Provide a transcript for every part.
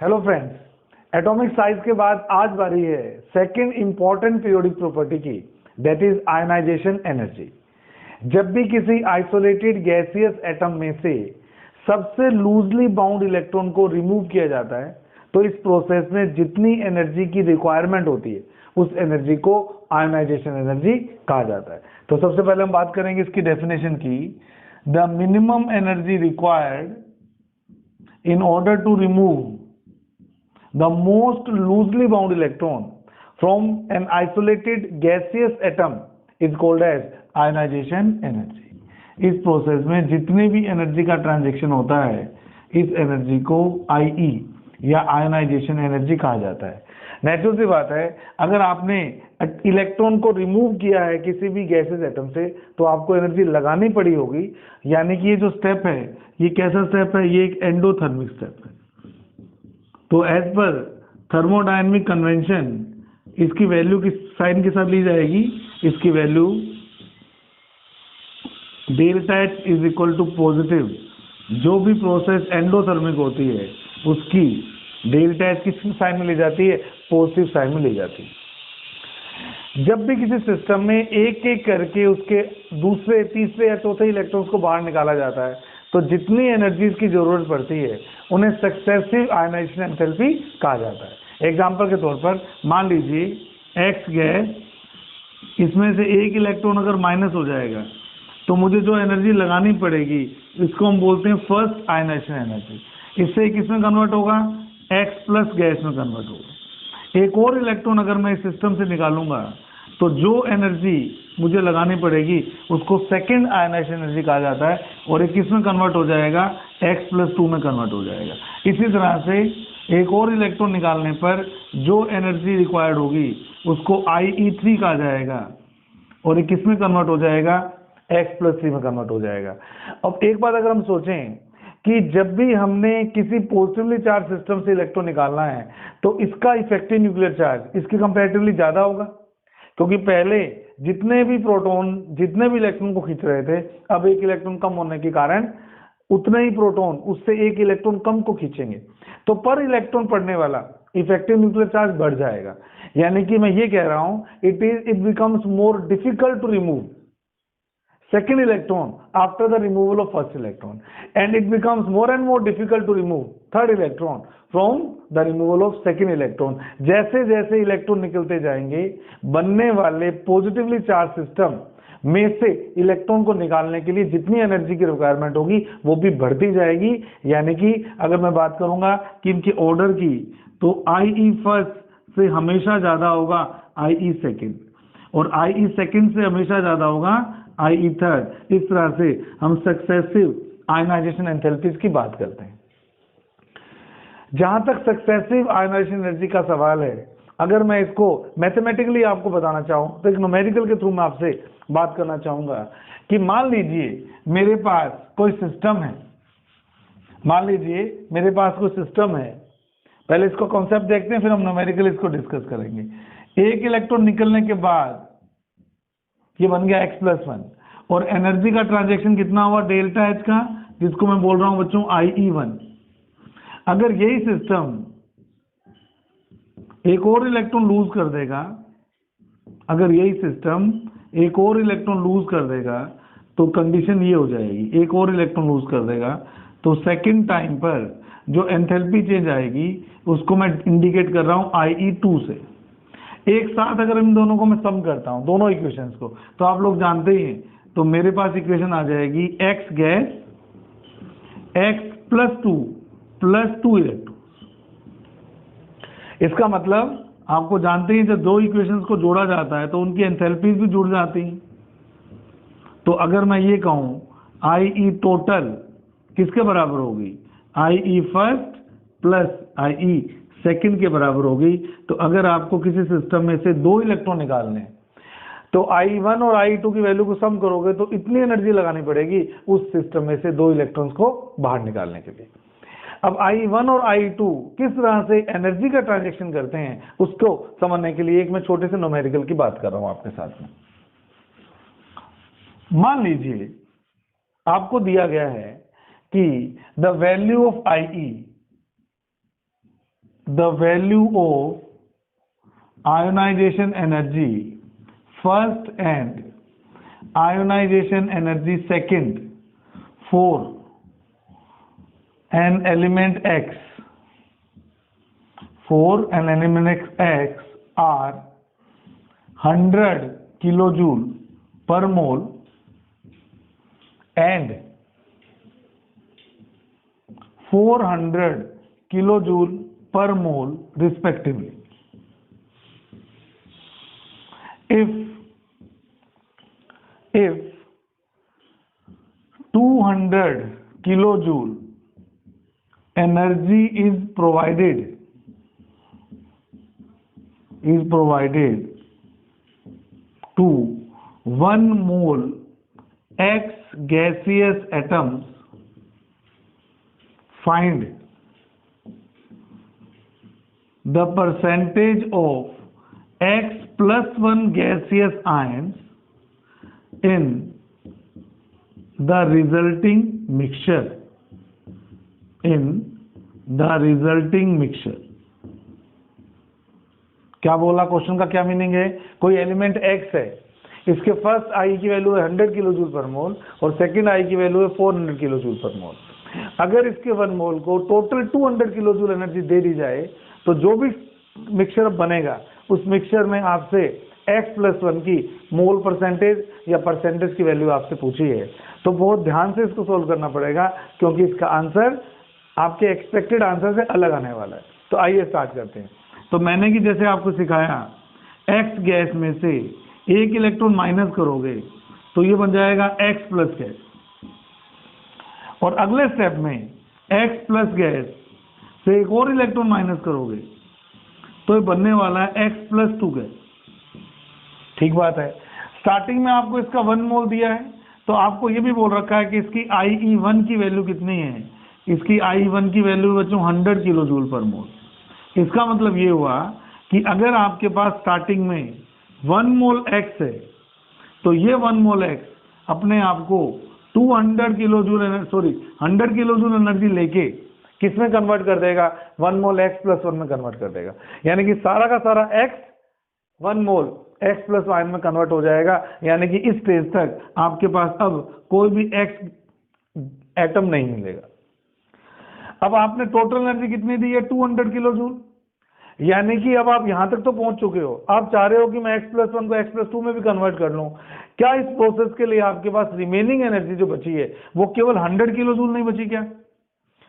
Hello friends, atomic size के बाद आज बारी है सेकंड इंपॉर्टेंट पीरियोडिक प्रॉपर्टी की, दैट इज आयनाइजेशन एनर्जी। जब भी किसी आइसोलेटेड गैसियस एटम में से सबसे लूजली बाउंड इलेक्ट्रॉन को रिमूव किया जाता है तो इस प्रोसेस में जितनी एनर्जी की रिक्वायरमेंट होती है उस एनर्जी को आयनाइजेशन एनर्जी कहा जाता है। तो सबसे पहले हम बात करेंगे इसकी डेफिनेशन की। The minimum energy required in order to remove the most loosely bound electron from an isolated gaseous atom is called as ionization energy। इस प्रोसेस में जितनी भी एनर्जी का ट्रांजैक्शन होता है इस एनर्जी को IE या आयनाइजेशन एनर्जी कहा जाता है। नेचुरल सी बात है, अगर आपने इलेक्ट्रॉन को रिमूव किया है किसी भी गैसेस एटम से तो आपको एनर्जी लगानी पड़ी होगी, यानी कि ये जो स्टेप है ये कैसा स्टेप है, ये एक एंडोथर्मिक स्टेप है। तो एज पर थर्मोडायनेमिक कन्वेंशन इसकी वैल्यू किस साइन के साथ ली जाएगी, इसकी value delta H is equal to positive. जो भी प्रोसेस एंडोथर्मिक होती है उसकी डेल्टा H किस साइन में ली जाती है, पॉजिटिव साइन में ली जाती है। जब भी किसी सिस्टम में एक एक करके उसके दूसरे तीसरे या चौथे इलेक्ट्रॉन्स को बाहर निकाला जाता है तो जितनी एनर्जी की जरूरत पड़ती है उन्हें सक्सेसिव आयनाइजेशन एंथैल्पी कहा जाता है। एग्जांपल के तौर पर मान लीजिए X गैस, इसमें से एक इलेक्ट्रॉन अगर माइनस हो जाएगा तो मुझे जो एनर्जी लगानी पड़ेगी इसको हम बोलते हैं फर्स्ट आयनाइजेशन एनर्जी। इससे किसमें कन्वर्ट होगा, X प्लस गैस में कन्वर्ट होगा। एक और इलेक्ट्रॉन अगर मैं इस सिस्टम से निकालूंगा तो जो एनर्जी मुझे लगानी पड़ेगी उसको सेकेंड आयनाइजेशन एनर्जी कहा जाता है और ये किस में कन्वर्ट हो जाएगा, X प्लस 2 में कन्वर्ट हो जाएगा। इसी तरह से एक और इलेक्ट्रॉन निकालने पर जो एनर्जी रिक्वायर्ड होगी उसको IE3 कहा जाएगा और ये किस में कन्वर्ट हो जाएगा, X प्लस 3 में कन्वर्ट हो जाएगा। अब एक बात अगर हम सोचें कि जब भी हमने किसी पॉजिटिवली चार्ज सिस्टम से इलेक्ट्रॉन निकालना है तो इसका इफेक्टिव न्यूक्लियर चार्ज इसके कंपैरेटिवली ज्यादा होगा, क्योंकि पहले जितने भी प्रोटॉन जितने भी इलेक्ट्रॉन को खींच रहे थे अब एक इलेक्ट्रॉन कम होने के कारण उतने ही प्रोटॉन उससे एक इलेक्ट्रॉन कम को खींचेंगे तो पर इलेक्ट्रॉन पड़ने वाला इफेक्टिव न्यूक्लियर चार्ज बढ़ जाएगा। यानी कि मैं ये कह रहा हूं it becomes more difficult to remove second electron after the removal of first electron, and it becomes more and more difficult to remove third electron from the removal of second electron। जैसे जैसे electron निकलते जाएंगे बनने वाले positively charge system में से electron को निकालने के लिए जितनी एनर्जी की रिक्वायरमेंट होगी वो भी बढ़ती जाएगी। यानी कि अगर मैं बात करूंगा कि इनके ऑर्डर की तो IE फर्स्ट से हमेशा ज्यादा होगा IE सेकेंड और IE सेकेंड से हमेशा ज्यादा होगा IE थर्ड। इस तरह से हम सक्सेसिव आयनाइजेशन एंथैल्पीज की बात करते हैं। जहां तक सक्सेसिव आयनाइजेशन एनर्जी का सवाल है, अगर मैं इसको मैथमेटिकली आपको बताना चाहूं तो एक न्यूमेरिकल के थ्रू मैं आपसे बात करना चाहूंगा कि मान लीजिए मेरे पास कोई सिस्टम है, मान लीजिए मेरे पास कोई सिस्टम है। पहले इसको कॉन्सेप्ट देखते हैं फिर हम न्यूमेरिकल इसको डिस्कस करेंगे। एक इलेक्ट्रॉन निकलने के बाद ये बन गया X प्लस 1 और एनर्जी का ट्रांजैक्शन कितना हुआ, डेल्टा H का, जिसको मैं बोल रहा हूं बच्चों IE1। अगर यही सिस्टम एक और इलेक्ट्रॉन लूज कर देगा, अगर यही सिस्टम एक और इलेक्ट्रॉन लूज कर देगा तो कंडीशन ये हो जाएगी, एक और इलेक्ट्रॉन लूज कर देगा तो सेकेंड टाइम पर जो एंथैल्पी चेंज आएगी उसको मैं इंडिकेट कर रहा हूं IE2 से। एक साथ अगर इन दोनों को मैं सम करता हूं दोनों इक्वेशंस को तो आप लोग जानते ही हैं, तो मेरे पास इक्वेशन आ जाएगी X gas X plus 2 electron. इसका मतलब आपको जानते ही जब दो इक्वेशंस को जोड़ा जाता है तो उनकी एंथैल्पीज भी जुड़ जाती हैं। तो अगर मैं ये कहूं IE टोटल किसके बराबर होगी, IE first plus IE second के बराबर होगी। तो अगर आपको किसी सिस्टम में से दो इलेक्ट्रॉन निकालने हैं तो IE1 और IE2 की वैल्यू को सम करोगे तो इतनी एनर्जी लगानी पड़ेगी उस सिस्टम में से दो इलेक्ट्रॉन्स को बाहर निकालने के लिए। अब IE1 और IE2 किस तरह से एनर्जी का ट्रांजैक्शन करते हैं उसको समझने के लिए एक मैं छोटे से न्यूमेरिकल की बात कर रहा हूं आपके साथ में। मान लीजिए आपको दिया गया है कि the value of IE the value of ionization energy first and ionization energy second for an element X are 100 kilojoule per mole and 400 kilojoule per mole respectively. If 200 kilojoule energy is provided to 1 mole X gaseous atoms, find the percentage of X plus 1 gaseous ions in the resulting mixture. क्या बोला? Question का क्या meaning है? कोई element X है, इसके first आई की value है 100 किलो जूल पर मोल और सेकंड आई की वैल्यू है 400 किलो जूल पर मोल। अगर इसके 1 मोल को टोटल 200 किलो जूल एनर्जी दे दी जाए तो जो भी मिक्सचर बनेगा उस मिक्सचर में आपसे X प्लस 1 की मोल परसेंटेज या परसेंटेज की वैल्यू आपसे पूछी है। तो बहुत ध्यान से इसको सोल्व करना पड़ेगा क्योंकि इसका आंसर आपके एक्सपेक्टेड आंसर से अलग आने वाला है। तो आइए स्टार्ट करते हैं। तो मैंने कि जैसे आपको सिखाया X गैस में से एक इलेक्ट्रॉन माइनस करोगे तो ये बन जाएगा X प्लस गैस, और अगले स्टेप में X प्लस गैस से एक और इलेक्ट्रॉन माइनस करोगे तो ये बनने वाला है X प्लस 2 गैस। ठीक बात है। स्टार्टिंग में आपको इसका 1 मोल दिया है तो आपको ये भी बोल रखा है कि इसकी IE1 की वैल्यू कितनी है। इसकी IE1 की वैल्यू बच्चों 100 किलो जूल पर मोल। इसका मतलब ये हुआ कि अगर आपके पास स्टार्टिंग में 1 मोल X है तो ये 1 मोल X अपने आप को 100 किलो जूल एनर्जी लेके किस में कन्वर्ट कर देगा? 1 मोल X प्लस 1 में कन्वर्ट कर देगा। यानी कि सारा का सारा X 1 मोल X प्लस 1 में कन्वर्ट हो जाएगा। यानी कि इस स्टेज तक आपके पास अब कोई भी X एटम नहीं मिलेगा। अब आपने टोटल एनर्जी कितनी दी है? 200 किलो जूल। यानी कि अब आप यहां तक तो पहुंच चुके हो, आप चाह रहे हो कि मैं X प्लस 1 को X प्लस 2 में भी कन्वर्ट कर लूं। क्या इस प्रोसेस के लिए आपके पास रिमेनिंग एनर्जी जो बची है वो केवल 100 किलो जूल नहीं बची क्या?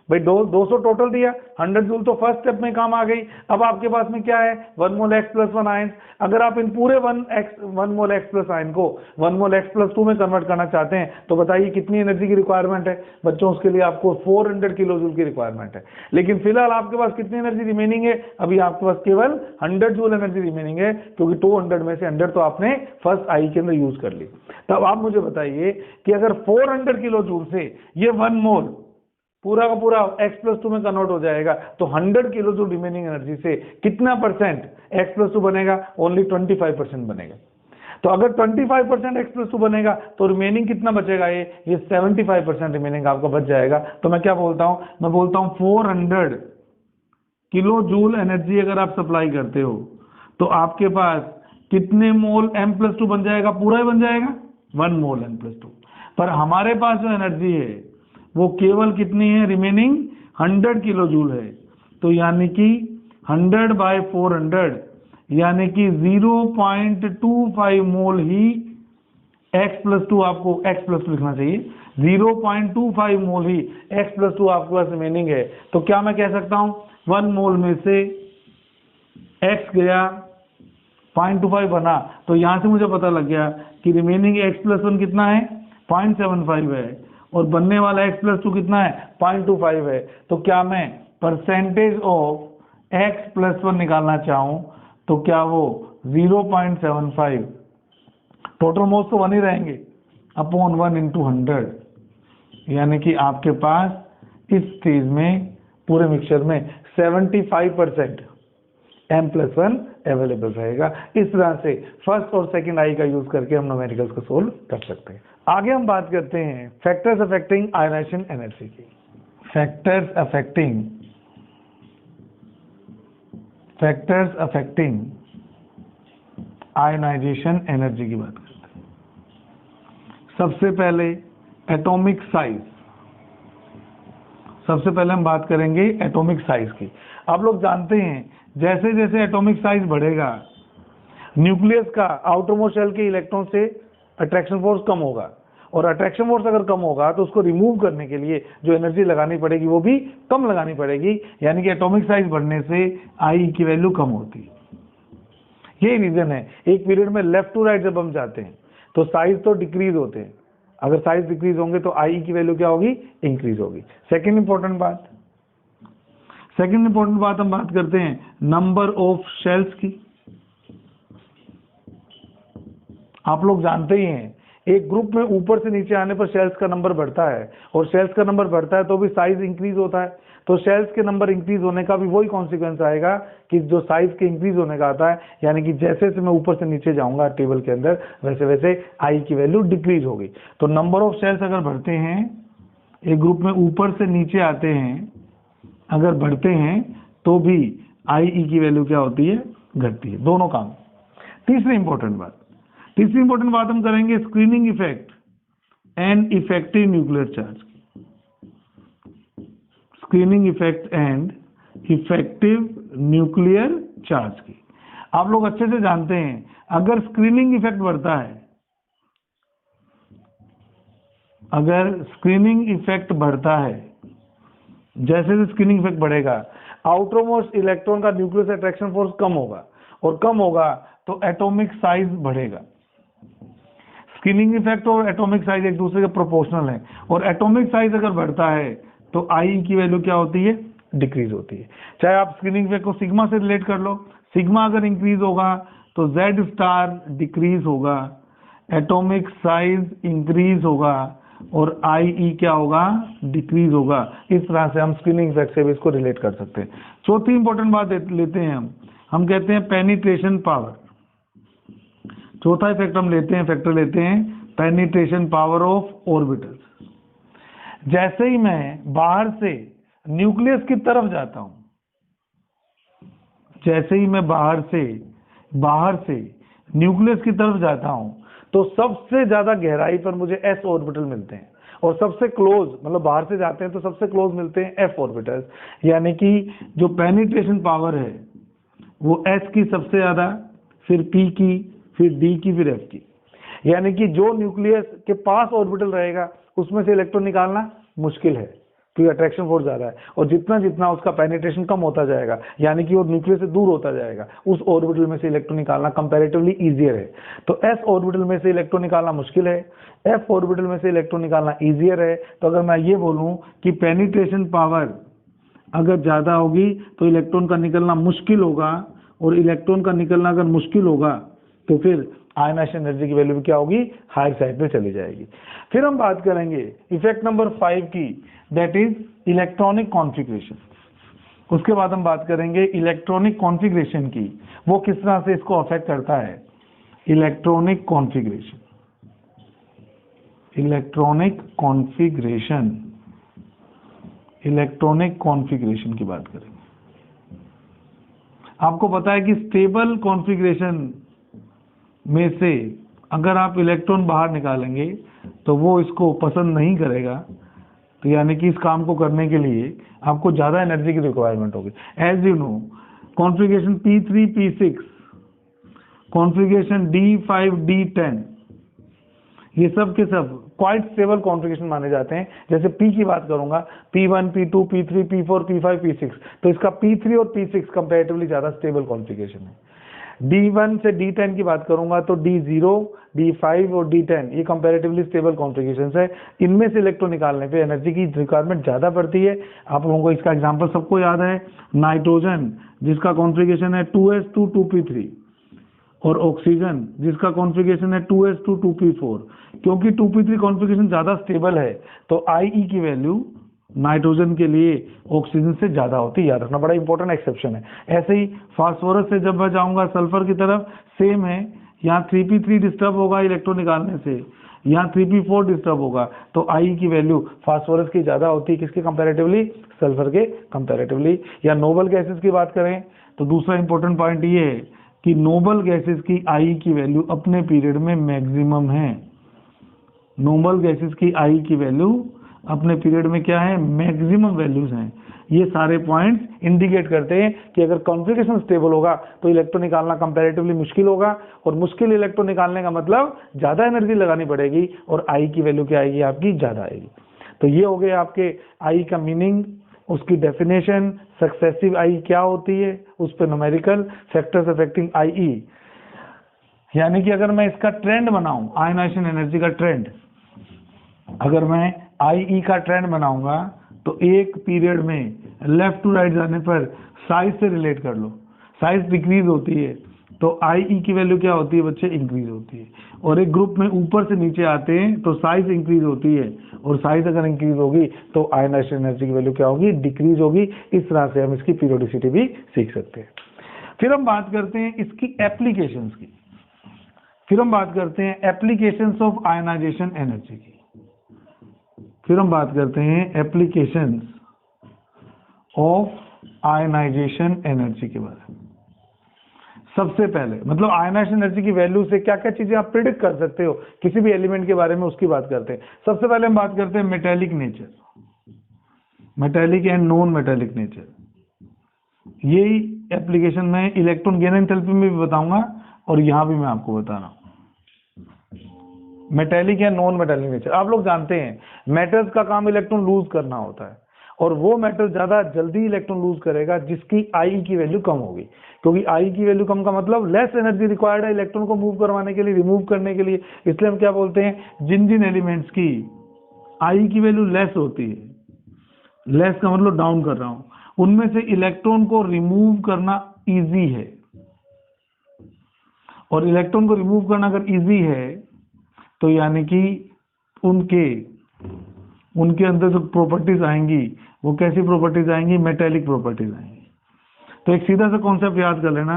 भाई 200 टोटल दिया, 100 जूल तो फर्स्ट स्टेप में काम आ गई। अब आपके पास में क्या है? 1 मोल X प्लस 1 आयन। अगर आप इन पूरे 1 मोल X प्लस आयन को 1 मोल X प्लस 2 में कन्वर्ट करना चाहते हैं तो बताइए कितनी एनर्जी की रिक्वायरमेंट है? बच्चों उसके लिए आपको 400 किलो जूल की रिक्वायरमेंट है। लेकिन फिलहाल आपके पास कितनी एनर्जी रिमेनिंग है? अभी आपके पास केवल 100 जूल एनर्जी रिमेनिंग है क्योंकि 200 में से 100 तो आपने फर्स्ट आई के अंदर यूज कर ली। तब आप मुझे बताइए कि अगर 400 किलो जूल से ये 1 मोल पूरा का पूरा X प्लस 2 में कन्वर्ट हो जाएगा तो 100 किलो जूल रिमेनिंग एनर्जी से कितना परसेंट X प्लस 2 बनेगा? ओनली 25% बनेगा। तो अगर 25% X प्लस 2 बनेगा तो रिमेनिंग कितना बचेगा? ये 75% रिमेनिंग आपका बच जाएगा। तो मैं क्या बोलता हूं? मैं बोलता हूं 400 किलो जूल एनर्जी अगर आप सप्लाई करते हो तो आपके पास कितने मोल M प्लस 2 बन जाएगा? पूरा ही बन जाएगा 1 मोल M प्लस 2। पर हमारे पास जो एनर्जी है वो केवल कितनी है? रिमेनिंग 100 किलो जूल है। तो यानी कि 100 बाय 400 यानी कि 0.25 मोल ही X प्लस 2 आपको X प्लस 2 लिखना चाहिए। 0.25 मोल ही X प्लस 2 आपके पास रिमेनिंग है। तो क्या मैं कह सकता हूं 1 मोल में से X गया 0.25 बना, तो यहां से मुझे पता लग गया कि रिमेनिंग X प्लस 1 कितना है? 0.75 है और बनने वाला X प्लस 2 कितना है? 0.25 है। तो क्या मैं परसेंटेज ऑफ X प्लस 1 निकालना चाहूं तो क्या वो 0.75 टोटल मोल्स तो 1 ही रहेंगे अपॉन 1 इंटू 100, यानी कि आपके पास इस स्टेज में पूरे मिक्सचर में 75% M प्लस 1 अवेलेबल रहेगा। इस तरह से फर्स्ट और सेकंड आई का यूज करके हम न्यूमेरिकल्स को सोल्व कर सकते हैं। आगे हम बात करते हैं फैक्टर्स अफेक्टिंग आयनाइजेशन एनर्जी की। Factors affecting factors affecting ionization energy की बात करते हैं। सबसे पहले एटॉमिक साइज, सबसे पहले हम बात करेंगे एटॉमिक साइज की। आप लोग जानते हैं जैसे जैसे एटॉमिक साइज बढ़ेगा, न्यूक्लियस का आउटरमोस्ट शेल के इलेक्ट्रॉन से अट्रैक्शन फोर्स कम होगा, और अट्रैक्शन फोर्स अगर कम होगा तो उसको रिमूव करने के लिए जो एनर्जी लगानी पड़ेगी वो भी कम लगानी पड़ेगी, यानी कि एटॉमिक साइज बढ़ने से आई की वैल्यू कम होती है। यही रीजन है, एक पीरियड में लेफ्ट टू राइट जब हम जाते हैं तो साइज तो डिक्रीज होते हैं, अगर साइज डिक्रीज होंगे तो आई की वैल्यू क्या होगी, इंक्रीज होगी। सेकेंड इंपॉर्टेंट बात हम बात करते हैं नंबर ऑफ शेल्स की। आप लोग जानते ही हैं एक ग्रुप में ऊपर से नीचे आने पर शेल्स का नंबर बढ़ता है, और शेल्स का नंबर बढ़ता है तो भी साइज इंक्रीज होता है, तो शेल्स के नंबर इंक्रीज होने का भी वही कॉन्सिक्वेंस आएगा कि जो साइज के इंक्रीज होने का आता है, यानी कि जैसे जैसे मैं ऊपर से नीचे जाऊंगा टेबल के अंदर वैसे वैसे आई की वैल्यू डिक्रीज होगी। तो नंबर ऑफ शेल्स अगर बढ़ते हैं, एक ग्रुप में ऊपर से नीचे आते हैं अगर बढ़ते हैं तो भी आई ई की वैल्यू क्या होती है, घटती है, दोनों काम। तीसरी इंपॉर्टेंट बात हम करेंगे screening effect and effective nuclear charge. Screening effect and effective nuclear charge की। आप लोग अच्छे से जानते हैं अगर स्क्रीनिंग इफेक्ट बढ़ता है, अगर स्क्रीनिंग इफेक्ट बढ़ता है, जैसे जैसे स्क्रीनिंग इफेक्ट बढ़ेगा आउटरमोस्ट इलेक्ट्रॉन का न्यूक्लियस अट्रैक्शन फोर्स कम होगा, और कम होगा तो एटॉमिक साइज बढ़ेगा। स्क्रीनिंग इफेक्ट और एटॉमिक साइज एक दूसरे के प्रोपोर्शनल है, और एटॉमिक साइज अगर बढ़ता है तो आई की वैल्यू क्या होती है, डिक्रीज होती है। चाहे आप स्क्रीनिंग इफेक्ट को सिग्मा से रिलेट कर लो, सिग्मा अगर इंक्रीज होगा तो जेड स्टार डिक्रीज होगा, एटॉमिक साइज इंक्रीज होगा, और आई ई क्या होगा, डिक्रीज होगा। इस तरह से हम स्क्रीनिंग इफेक्ट से भी इसको रिलेट कर सकते हैं। चौथी इंपॉर्टेंट बात लेते हैं हम कहते हैं पेनिट्रेशन पावर। चौथा इफेक्ट हम फैक्टर लेते हैं पेनिट्रेशन पावर ऑफ ऑर्बिटल्स। जैसे ही मैं बाहर से न्यूक्लियस की तरफ जाता हूं, जैसे ही मैं बाहर से न्यूक्लियस की तरफ जाता हूं तो सबसे ज्यादा गहराई पर मुझे एस ऑर्बिटल मिलते हैं, और सबसे क्लोज, मतलब बाहर से जाते हैं तो सबसे क्लोज मिलते हैं एफ ऑर्बिटल्स। यानी कि जो पेनिट्रेशन पावर है वो एस की सबसे ज्यादा, फिर पी की, फिर डी की, फिर एफ की। यानी कि जो न्यूक्लियस के पास ऑर्बिटल रहेगा उसमें से इलेक्ट्रॉन निकालना मुश्किल है क्योंकि अट्रैक्शन फोर्स ज्यादा है, और जितना जितना उसका पेनिट्रेशन कम होता जाएगा, यानी कि वो न्यूक्लियस से दूर होता जाएगा, उस ऑर्बिटल में से इलेक्ट्रॉन निकालना कंपैरेटिवली इजियर है। तो एस ऑर्बिटल में से इलेक्ट्रॉन निकालना मुश्किल है, एफ ऑर्बिटल में से इलेक्ट्रॉन निकालना इजियर है। तो अगर मैं ये बोलूं कि पेनिट्रेशन पावर अगर ज्यादा होगी तो इलेक्ट्रॉन का निकलना मुश्किल होगा, और इलेक्ट्रॉन का निकलना अगर मुश्किल होगा तो फिर आयनाइजेशन एनर्जी की वैल्यू भी क्या होगी, हायर साइड पे चली जाएगी। फिर हम बात करेंगे इफेक्ट नंबर 5 की, दैट इज इलेक्ट्रॉनिक कॉन्फ़िगरेशन। उसके बाद हम बात करेंगे इलेक्ट्रॉनिक कॉन्फ़िगरेशन की, वो किस तरह से इसको अफेक्ट करता है। इलेक्ट्रॉनिक कॉन्फ़िगरेशन की बात करेंगे। आपको पता है कि स्टेबल कॉन्फ़िगरेशन में से अगर आप इलेक्ट्रॉन बाहर निकालेंगे तो वो इसको पसंद नहीं करेगा, तो यानी कि इस काम को करने के लिए आपको ज्यादा एनर्जी की रिक्वायरमेंट होगी। As you know configuration P3 P6, configuration D5 D10, ये सब के सब क्वाइट स्टेबल कॉन्फ़िगरेशन माने जाते हैं। जैसे P की बात करूंगा, P1 P2 P3 P4 P5 P6, तो इसका P3 और P6 कंपैरेटिवली ज्यादा स्टेबल कॉन्फ़िगरेशन है। D1 से D10 की बात करूंगा तो D0, D5 और D10 ये कंपैरेटिवली स्टेबल कॉन्फ़िगरेशंस है। इनमें से इलेक्ट्रॉन निकालने पे एनर्जी की रिक्वायरमेंट ज्यादा पड़ती है। आप लोगों को इसका एग्जांपल सबको याद है, नाइट्रोजन जिसका कॉन्फ़िगरेशन है 2s2 2p3, और ऑक्सीजन जिसका कॉन्फ़िगरेशन है 2s2 2p4। क्योंकि 2p3 कॉन्फ़िगरेशन ज्यादा स्टेबल है तो IE की वैल्यू नाइट्रोजन के लिए ऑक्सीजन से ज्यादा होती है, याद रखना, बड़ा इंपॉर्टेंट एक्सेप्शन है। ऐसे ही फास्फोरस से जब मैं जाऊंगा सल्फर की तरफ, सेम है, यहाँ 3p3 डिस्टर्ब होगा इलेक्ट्रॉन निकालने से, यहाँ 3p4 डिस्टर्ब होगा, तो आई की वैल्यू फास्फोरस की ज़्यादा होती है किसके कंपैरेटिवली, सल्फर के कंपैरेटिवली। या नोबल गैसेस की बात करें तो दूसरा इंपॉर्टेंट पॉइंट ये है कि नोबल गैसेस की आई की वैल्यू अपने पीरियड में मैक्सिमम है। नोबल गैसेस की आई की वैल्यू अपने पीरियड में क्या है, मैक्सिमम वैल्यूज हैं। ये सारे पॉइंट्स इंडिकेट करते हैं कि अगर कॉन्फ़िगरेशन स्टेबल होगा तो इलेक्ट्रॉन निकालना कंपैरेटिवली मुश्किल होगा, और मुश्किल इलेक्ट्रॉन निकालने का मतलब ज़्यादा एनर्जी लगानी पड़ेगी और आई की वैल्यू क्या आएगी आपकी, ज़्यादा आएगी। तो ये हो गए आपके आई का मीनिंग, उसकी डेफिनेशन, सक्सेसिव आई क्या होती है, उस पर न्यूमेरिकल फैक्टर्स अफेक्टिंग आई। यानी कि अगर मैं इसका ट्रेंड बनाऊं, आयनाइजेशन एनर्जी का ट्रेंड, अगर मैं आई का ट्रेंड बनाऊंगा तो एक पीरियड में लेफ्ट टू राइट जाने पर साइज से रिलेट कर लो, साइज डिक्रीज होती है तो आई की वैल्यू क्या होती है बच्चे, इंक्रीज होती है। और एक ग्रुप में ऊपर से नीचे आते हैं तो साइज इंक्रीज होती है, और साइज अगर इंक्रीज होगी तो आयनाइजेशन एनर्जी की वैल्यू क्या होगी, डिक्रीज होगी। इस तरह से हम इसकी पीरियोडिसिटी भी सीख सकते हैं। फिर हम बात करते हैं इसकी एप्लीकेशंस की, फिर हम बात करते हैं एप्लीकेशंस ऑफ आयनाइजेशन एनर्जी की, फिर हम बात करते हैं एप्लीकेशंस ऑफ आयनाइजेशन एनर्जी के बारे में। सबसे पहले मतलब आयनाइजेशन एनर्जी की वैल्यू से क्या क्या चीजें आप प्रिडिक्ट कर सकते हो किसी भी एलिमेंट के बारे में, उसकी बात करते हैं। सबसे पहले हम बात करते हैं metallic nature, metallic and non metallic nature. यही एप्लीकेशन में इलेक्ट्रॉन गेन एंथैल्पी में भी बताऊंगा और यहां भी मैं आपको बता रहा हूं मेटेलिक या नॉन मेटेलिक नेचर। आप लोग जानते हैं मेटल्स का काम इलेक्ट्रॉन लूज करना होता है, और वो मेटल ज्यादा जल्दी इलेक्ट्रॉन लूज करेगा जिसकी आई की वैल्यू कम होगी, क्योंकि आई की वैल्यू कम का मतलब लेस एनर्जी रिक्वायर्ड है इलेक्ट्रॉन को मूव करवाने के लिए, रिमूव करने के लिए। इसलिए हम क्या बोलते हैं, जिन जिन एलिमेंट्स की आई की वैल्यू लेस होती है, लेस का मतलब डाउन कर रहा हूं, उनमें से इलेक्ट्रॉन को रिमूव करना इजी है। और इलेक्ट्रॉन को रिमूव करना अगर इजी है तो यानी कि उनके अंदर जो प्रॉपर्टीज आएंगी वो कैसी प्रॉपर्टीज आएंगी, मेटेलिक प्रॉपर्टीज आएंगी। तो एक सीधा सा कॉन्सेप्ट याद कर लेना,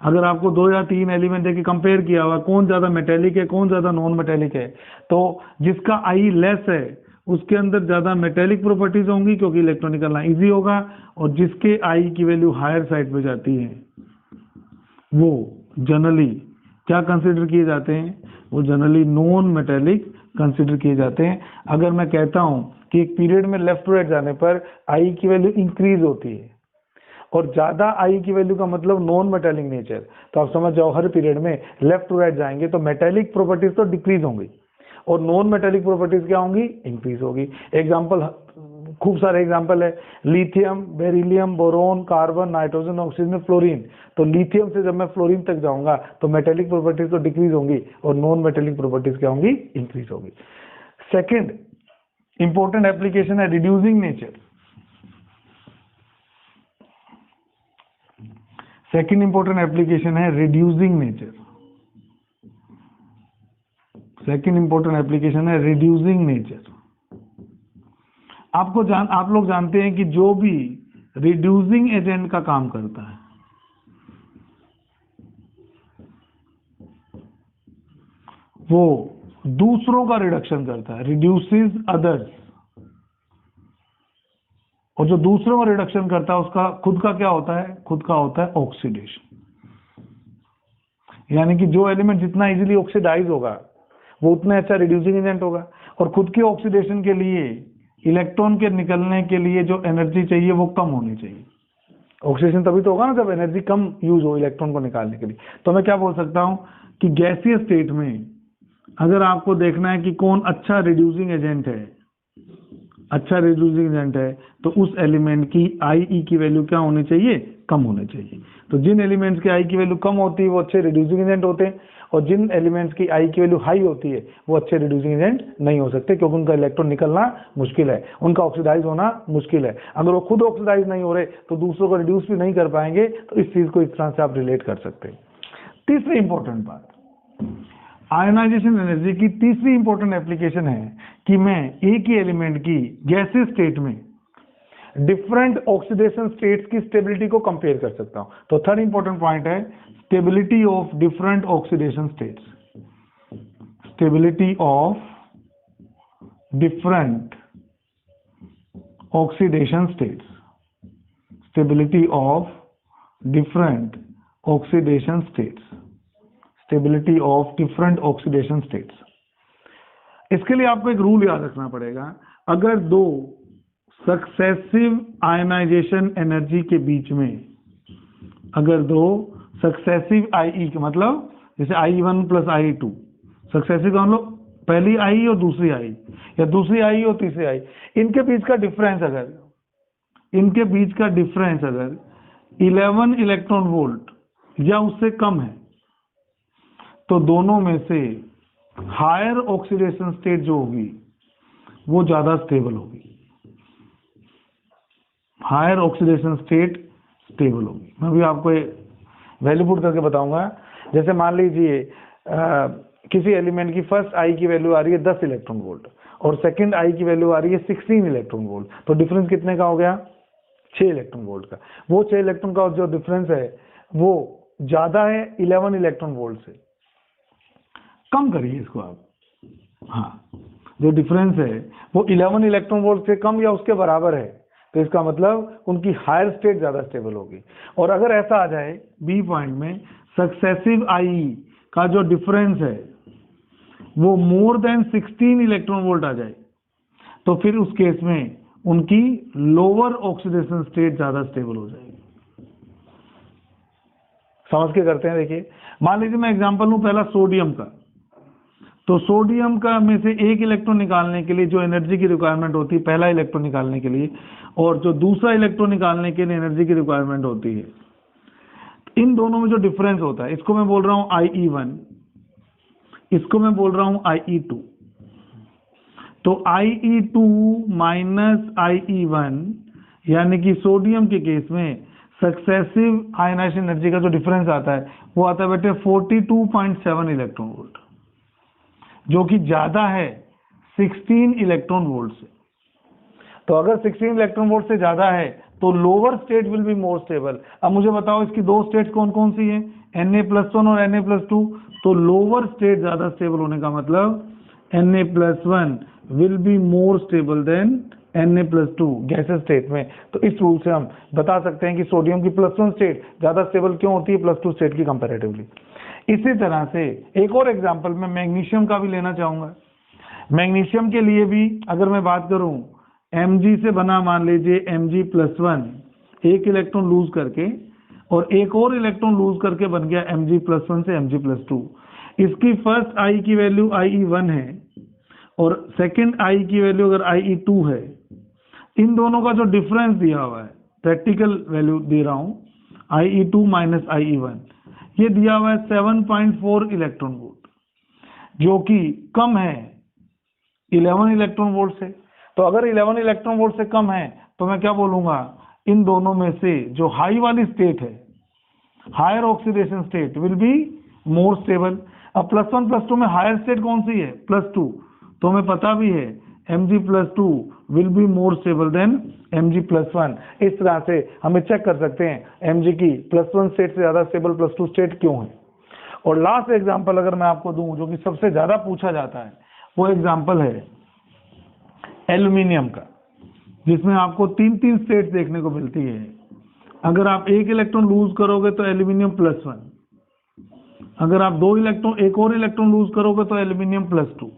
अगर आपको 2 या 3 एलिमेंट देके कंपेयर किया हुआ कौन ज्यादा मेटेलिक है कौन ज्यादा नॉन मेटेलिक है, तो जिसका आई लेस है उसके अंदर ज्यादा मेटेलिक प्रॉपर्टीज होंगी क्योंकि इलेक्ट्रॉन निकालना इजी होगा, और जिसके आई की वैल्यू हायर साइड पे जाती है वो जनरली क्या कंसिडर किए जाते हैं, वो जनरली नॉन मेटेलिक कंसिडर किए जाते हैं। अगर मैं कहता हूं कि एक पीरियड में लेफ्ट टू राइट जाने पर आई की वैल्यू इंक्रीज होती है, और ज्यादा आई की वैल्यू का मतलब नॉन मेटेलिक नेचर, तो आप समझ जाओ हर पीरियड में लेफ्ट टू राइट जाएंगे तो मेटेलिक प्रॉपर्टीज तो डिक्रीज होंगी और नॉन मेटेलिक प्रॉपर्टीज क्या होंगी, इंक्रीज होगी। एग्जाम्पल, खूब सारे एग्जाम्पल है, lithium, beryllium, boron, carbon, nitrogen, oxygen, fluorine. तो लिथियम से जब मैं फ्लोरीन तक जाऊंगा तो मेटेलिक प्रॉपर्टीज तो डिक्रीज होंगी और नॉन मेटेलिक प्रॉपर्टीज क्या होंगी, इंक्रीज होगी। सेकेंड इंपॉर्टेंट एप्लीकेशन है reducing nature. Second important application है reducing nature. Second important application है रिड्यूसिंग नेचर। आप लोग जानते हैं कि जो भी रिड्यूसिंग एजेंट का काम करता है वो दूसरों का रिडक्शन करता है, रिड्यूसेस अदर्स। और जो दूसरों का रिडक्शन करता है उसका खुद का क्या होता है, खुद का होता है ऑक्सीडेशन। यानी कि जो एलिमेंट जितना इजीली ऑक्सीडाइज होगा वो उतना अच्छा रिड्यूसिंग एजेंट होगा, और खुद के ऑक्सीडेशन के लिए इलेक्ट्रॉन के निकलने के लिए जो एनर्जी चाहिए वो कम होनी चाहिए। ऑक्सीडेशन तभी तो होगा ना जब एनर्जी कम यूज हो इलेक्ट्रॉन को निकालने के लिए। तो मैं क्या बोल सकता हूं कि गैसीय स्टेट में अगर आपको देखना है कि कौन अच्छा रिड्यूसिंग एजेंट है, अच्छा रिड्यूसिंग एजेंट है, तो उस एलिमेंट की आई की वैल्यू क्या होनी चाहिए, कम होनी चाहिए। तो जिन एलिमेंट्स की आई की वैल्यू कम होती है वो अच्छे रिड्यूसिंग एजेंट होते हैं, और जिन एलिमेंट्स की आई की वैल्यू हाई होती है वो अच्छे रिड्यूसिंग एजेंट नहीं हो सकते, क्योंकि उनका इलेक्ट्रॉन निकलना मुश्किल है, उनका ऑक्सीडाइज होना मुश्किल है। अगर वो खुद ऑक्सीडाइज नहीं हो रहे तो दूसरों को रिड्यूस भी नहीं कर पाएंगे। तो इस चीज को इस तरह से आप रिलेट कर सकते हैं। तीसरी इंपॉर्टेंट बात, आयनाइजेशन एनर्जी की तीसरी इंपॉर्टेंट एप्लीकेशन है कि मैं एक ही एलिमेंट की गैसीय स्टेट में डिफरेंट ऑक्सीडेशन स्टेट्स की स्टेबिलिटी को कंपेयर कर सकता हूं। तो थर्ड इंपॉर्टेंट पॉइंट है stability of different oxidation states, stability of different oxidation states, stability of different oxidation states, stability of different oxidation states. इसके लिए आपको एक रूल याद रखना पड़ेगा, अगर दो सक्सेसिव आयनाइजेशन एनर्जी के बीच में, अगर दो सक्सेसिव IE के मतलब जैसे I1 प्लस I2, सक्सेसिव का मतलब पहली आई और दूसरी आई, या दूसरी आई और तीसरी आई, इनके बीच का डिफरेंस अगर 11 इलेक्ट्रॉन वोल्ट या उससे कम है, तो दोनों में से हायर ऑक्सीडेशन स्टेट जो होगी वो ज्यादा स्टेबल होगी, हायर ऑक्सीडेशन स्टेट स्टेबल होगी। मैं भी आपको वैल्यू पुट करके बताऊंगा। जैसे मान लीजिए किसी एलिमेंट की फर्स्ट आई की वैल्यू आ रही है 10 इलेक्ट्रॉन वोल्ट और सेकंड आई की वैल्यू आ रही है 16 इलेक्ट्रॉन वोल्ट, तो डिफरेंस कितने का हो गया? 6 इलेक्ट्रॉन वोल्ट का। वो 6 इलेक्ट्रॉन का जो डिफरेंस है वो ज्यादा है 11 इलेक्ट्रॉन वोल्ट से। कम करिए इसको आप, हाँ, जो डिफरेंस है वो 11 इलेक्ट्रॉन वोल्ट से कम या उसके बराबर है, तो इसका मतलब उनकी हायर स्टेट ज्यादा स्टेबल होगी। और अगर ऐसा आ जाए बी पॉइंट में सक्सेसिव आई का जो डिफरेंस है वो मोर देन 16 इलेक्ट्रॉन वोल्ट आ जाए, तो फिर उस केस में उनकी लोअर ऑक्सीडेशन स्टेट ज्यादा स्टेबल हो जाएगी। समझ के करते हैं। देखिए मान लीजिए मैं एग्जांपल लूं पहला सोडियम का, तो सोडियम का में से एक इलेक्ट्रॉन निकालने के लिए जो एनर्जी की रिक्वायरमेंट होती है पहला इलेक्ट्रॉन निकालने के लिए, और जो दूसरा इलेक्ट्रॉन निकालने के लिए एनर्जी की रिक्वायरमेंट होती है, इन दोनों में जो डिफरेंस होता है इसको मैं बोल रहा हूं IE1, इसको मैं बोल रहा हूं IE2। तो IE2 माइनस IE1 यानी कि सोडियम के केस में सक्सेसिव आयनाइजेशन एनर्जी का जो डिफरेंस आता है वो आता है बेटे 42.7 इलेक्ट्रॉन वोल्ट, जो कि ज्यादा है 16 इलेक्ट्रॉन वोल्ट से। तो अगर 16 इलेक्ट्रॉन वोल्ट से ज्यादा है तो lower state will be more stable. अब मुझे बताओ इसकी दो स्टेट्स कौन कौन सी हैं, Na+1 और Na+2। तो लोअर स्टेट ज्यादा स्टेबल होने का मतलब Na+1 will be more stable then Na+2 gases state में। तो इस रूल से हम बता सकते हैं कि सोडियम की +1 स्टेट ज्यादा स्टेबल क्यों होती है +2 स्टेट की कंपैरेटिवली। इसी तरह से एक और एग्जांपल मैं मैग्नीशियम का भी लेना चाहूंगा। मैग्नीशियम के लिए भी अगर मैं बात करूं, Mg से बना मान लीजिए Mg+1 एक इलेक्ट्रॉन लूज करके, और एक और इलेक्ट्रॉन लूज करके बन गया Mg+1 से Mg+2। इसकी फर्स्ट आई की वैल्यू IE1 है और सेकंड आई की वैल्यू अगर IE2 है। इन दोनों का जो डिफरेंस दिया हुआ है, प्रैक्टिकल वैल्यू दे रहा हूं, IE2 माइनस IE1, ये दिया हुआ है 7.4 इलेक्ट्रॉन वोल्ट, जो कि कम है 11 इलेक्ट्रॉन वोल्ट से। तो अगर 11 इलेक्ट्रॉन वोल्ट से कम है तो मैं क्या बोलूंगा, इन दोनों में से जो हाई वाली स्टेट है, higher oxidation state will be more stable. अब +1 +2 में हायर स्टेट कौन सी है? +2। तो हमें पता भी है Mg+2 will be more stable then Mg+1। इस तरह से हमें चेक कर सकते हैं Mg की +1 स्टेट से ज्यादा स्टेबल +2 स्टेट क्यों है। और लास्ट एग्जांपल अगर मैं आपको दूं जो कि सबसे ज्यादा पूछा जाता है, वो एग्जांपल है एल्यूमिनियम का, जिसमें आपको 3 स्टेट देखने को मिलती है। अगर आप एक इलेक्ट्रॉन लूज करोगे तो एल्यूमिनियम +1, अगर आप एक और इलेक्ट्रॉन लूज करोगे तो एल्यूमिनियम +2,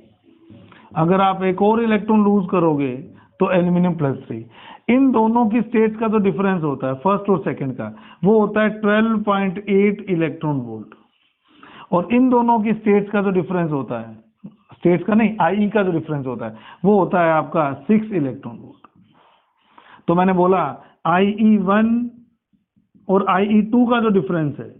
अगर आप एक और इलेक्ट्रॉन लूज करोगे तो एल्यूमिनियम +3। इन दोनों की स्टेट्स का जो डिफरेंस होता है फर्स्ट और सेकंड का, वो होता है 12.8 इलेक्ट्रॉन वोल्ट। और इन दोनों की स्टेट्स का जो डिफरेंस होता है, स्टेट्स का नहीं, IE का जो डिफरेंस होता है वो होता है आपका 6 इलेक्ट्रॉन वोल्ट। तो मैंने बोला IE1 और IE2 का जो डिफरेंस है,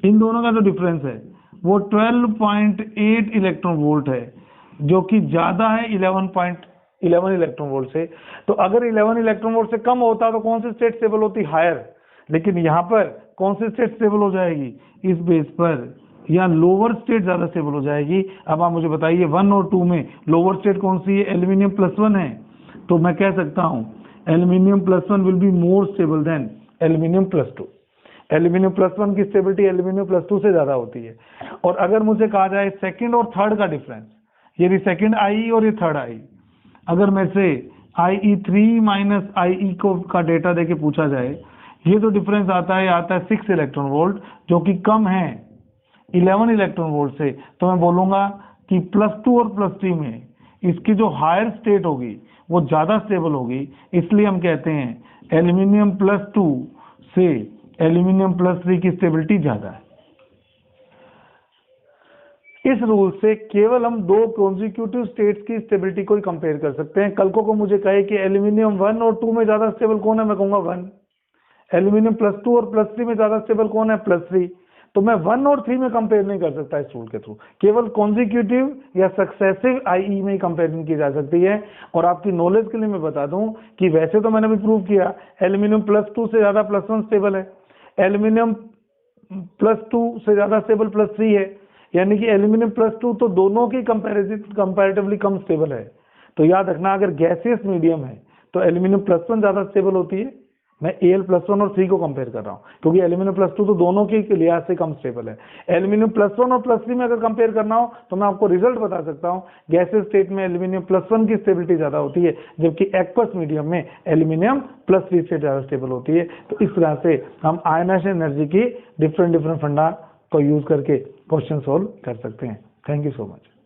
इन दोनों का जो डिफरेंस है वो 12.8 इलेक्ट्रॉन वोल्ट है, जो कि ज्यादा है 11 इलेक्ट्रॉन वोल्ट से। तो अगर 11 इलेक्ट्रॉन वोल्ट से कम होता तो कौन सी स्टेट स्टेबल होती? हायर। लेकिन यहाँ पर कौन सी स्टेट स्टेबल हो जाएगी? इस बेस पर या लोअर स्टेट ज्यादा स्टेबल हो जाएगी। अब आप मुझे बताइए 1 और 2 में लोअर स्टेट कौन सी है? एल्यूमिनियम +1 है। तो मैं कह सकता हूं aluminium +1 will be more stable then aluminium +2। Aluminium +1 की स्टेबिलिटी एल्यूमिनियम +2 से ज्यादा होती है। और अगर मुझे कहा जाए सेकंड और थर्ड का डिफरेंस, ये सेकंड आई और ये थर्ड आई, अगर मैं से IE3 माइनस IE को का डेटा देके पूछा जाए, ये जो डिफरेंस आता है 6 इलेक्ट्रॉन वोल्ट, जो कि कम है 11 इलेक्ट्रॉन वोल्ट से, तो मैं बोलूंगा कि +2 और +3 में इसकी जो हायर स्टेट होगी वो ज्यादा स्टेबल होगी। इसलिए हम कहते हैं एल्यूमिनियम +2 से एल्यूमिनियम +3 की स्टेबिलिटी ज्यादा है। इस रूल से केवल हम दो कॉन्जिक्यूटिव स्टेट्स की स्टेबिलिटी को ही कंपेयर कर सकते हैं। कल को मुझे कहे कि एल्यूमिनियम 1 और 2 में ज्यादा स्टेबल कौन है, मैं कहूंगा 1। एल्यूमिनियम +2 और +3 में ज्यादा स्टेबल कौन है, +3। तो मैं 1 और 3 में कंपेयर नहीं कर सकता इस रूल के थ्रू, केवल कॉन्जिक्यूटिव या सक्सेसिव IE में ही कंपेरिजन की जा सकती है। और आपकी नॉलेज के लिए मैं बता दूं कि वैसे तो मैंने भी प्रूव किया एल्यूमिनियम +2 से ज्यादा +1 स्टेबल है, एल्यूमिनियम +2 से ज्यादा स्टेबल +3 है, यानी कि एल्यूमिनियम +2 तो दोनों की कंपैरेटिवली कम स्टेबल है। तो याद रखना, अगर गैसियस मीडियम है तो एल्यूमिनियम +1 ज्यादा स्टेबल होती है। मैं Al+1 और 3 को कंपेयर कर रहा हूं, क्योंकि एल्यूमिनियम +2 तो दोनों के लिहाज से कम स्टेबल है। एल्यूमिनियम +1 और +3 में अगर कंपेयर करना हो तो मैं आपको रिजल्ट बता सकता हूं, गैसियस स्टेट में एल्यूमिनियम +1 की स्टेबिलिटी ज्यादा होती है, जबकि एक्वस मीडियम में एल्यूमिनियम +3 से ज्यादा स्टेबल होती है। तो इस तरह से हम आयनाइजेशन एनर्जी की डिफरेंट फंडा को यूज करके क्वेश्चन सोल्व कर सकते हैं। Thank you so much.